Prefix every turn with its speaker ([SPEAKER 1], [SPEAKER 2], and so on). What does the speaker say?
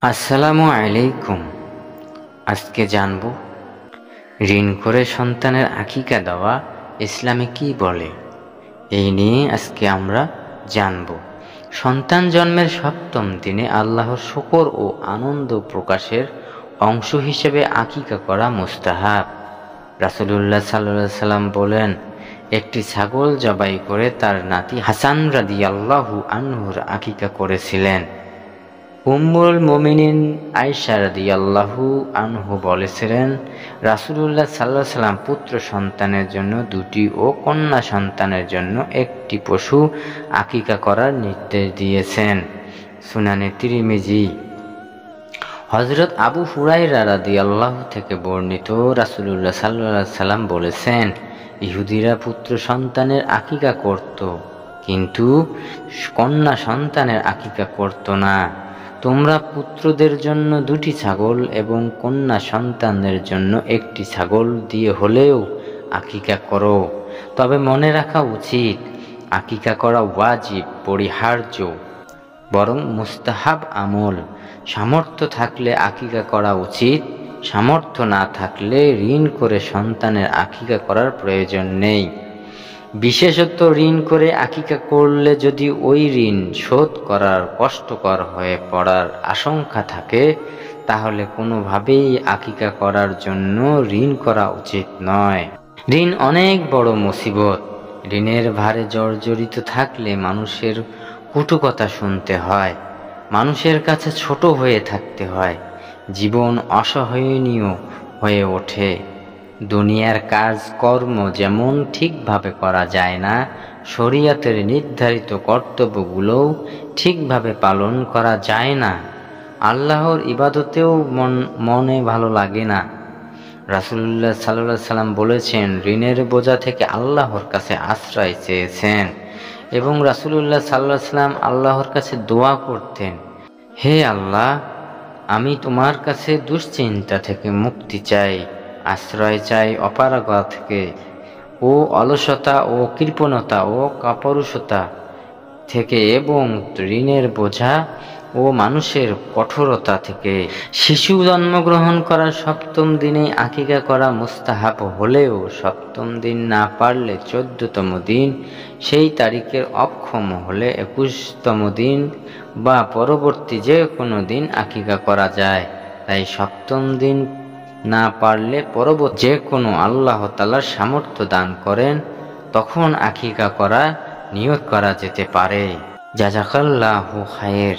[SPEAKER 1] আসসালামু আলাইকুম। আজকে জানব ঋণ করে সন্তানের আকিকা দেওয়া ইসলামে কি বলে। এই নিয়ে আজকে আমরা জানব। সন্তান জন্মের সপ্তম দিনে আল্লাহর শুকর ও আনন্দ প্রকাশের অংশ হিসেবে আকিকা করা মুস্তাহাব। রাসূলুল্লাহ সাল্লাল্লাহু আলাইহি সাল্লাম বলেন, একটি ছাগল জবাই করে তার নাতি হাসান রাদিয়াল্লাহু আনহুর আকিকা করেছিলেন। উম্মুল মুমিনিন আয়েশা রাদিয়াল্লাহু আনহা বলেছিলেন, রাসূলুল্লাহ সাল্লাল্লাহু আলাইহি সাল্লাম পুত্র সন্তানের জন্য দুটি ও কন্যা সন্তানের জন্য একটি পশু আকিকা করার নির্দেশ দিয়েছেন। সুনানে তিরমিজি। হযরত আবু হুরায়রা রাদিয়াল্লাহু থেকে বর্ণিত, রাসূলুল্লাহ সাল্লাল্লাহু আলাইহি সাল্লাম বলেছেন, ইহুদিরা পুত্র সন্তানের আকিকা করত, কিন্তু কন্যা সন্তানের আকিকা করত না। তোমরা পুত্রদের জন্য দুটি ছাগল এবং কন্যা সন্তানদের জন্য একটি ছাগল দিয়ে হলেও আকিকা করো। তবে মনে রাখা উচিত, আকিকা করা ওয়াজিব, পরিহার্য, বরং মুস্তাহাব আমল। সামর্থ্য থাকলে আকিকা করা উচিত, সামর্থ্য না থাকলে ঋণ করে সন্তানের আকিকা করার প্রয়োজন নেই। বিশেষত ঋণ করে আকিকা করলে যদি ওই ঋণ শোধ করার কষ্টকর হয়ে পড়ার আশঙ্কা থাকে, তাহলে কোনোভাবেই আকিকা করার জন্য ঋণ করা উচিত নয়। ঋণ অনেক বড় মুসিবত। ঋণের ভারে জর্জরিত থাকলে মানুষের কটু কথা শুনতে হয়, মানুষের কাছে ছোট হয়ে থাকতে হয়, জীবন অসহনীয় হয়ে ওঠে। দুনিয়ার কাজকর্ম যেমন ঠিকভাবে করা যায় না, শরীয়তের নির্ধারিত কর্তব্যগুলোও ঠিকভাবে পালন করা যায় না। আল্লাহর ইবাদতেও মনে ভালো লাগে না। রাসূলুল্লাহ সাল্লাল্লাহু আলাইহি সাল্লাম বলেছেন, ঋণের বোঝা থেকে আল্লাহর কাছে আশ্রয় চেয়েছেন এবং রাসূলুল্লাহ সাল্লাল্লাহু আলাইহি সাল্লাম আল্লাহর কাছে দোয়া করতেন, হে আল্লাহ, আমি তোমার কাছে দুশ্চিন্তা থেকে মুক্তি চাই, আশ্রয় চাই অপারগতা থেকে ও অলসতা ও কৃপণতা ও কাপুরুষতা থেকে এবং ঋণের বোঝা ও মানুষের কঠোরতা থেকে। শিশু জন্মগ্রহণ করার সপ্তম দিনে আকিকা করা মুস্তাহাব হলেও সপ্তম দিন না পারলে 14তম দিন, সেই তারিখের অক্ষম হলে 21তম দিন বা পরবর্তী যে কোনো দিন আকিকা করা যায়। তাই সপ্তম দিন না পারলে পরবর্তী যে কোনো আল্লাহ তাআলা সামর্থ্য দান করেন তখন আকিকা করা নিয়ত করা যেতে পারে। জাযাকাল্লাহু খায়ের।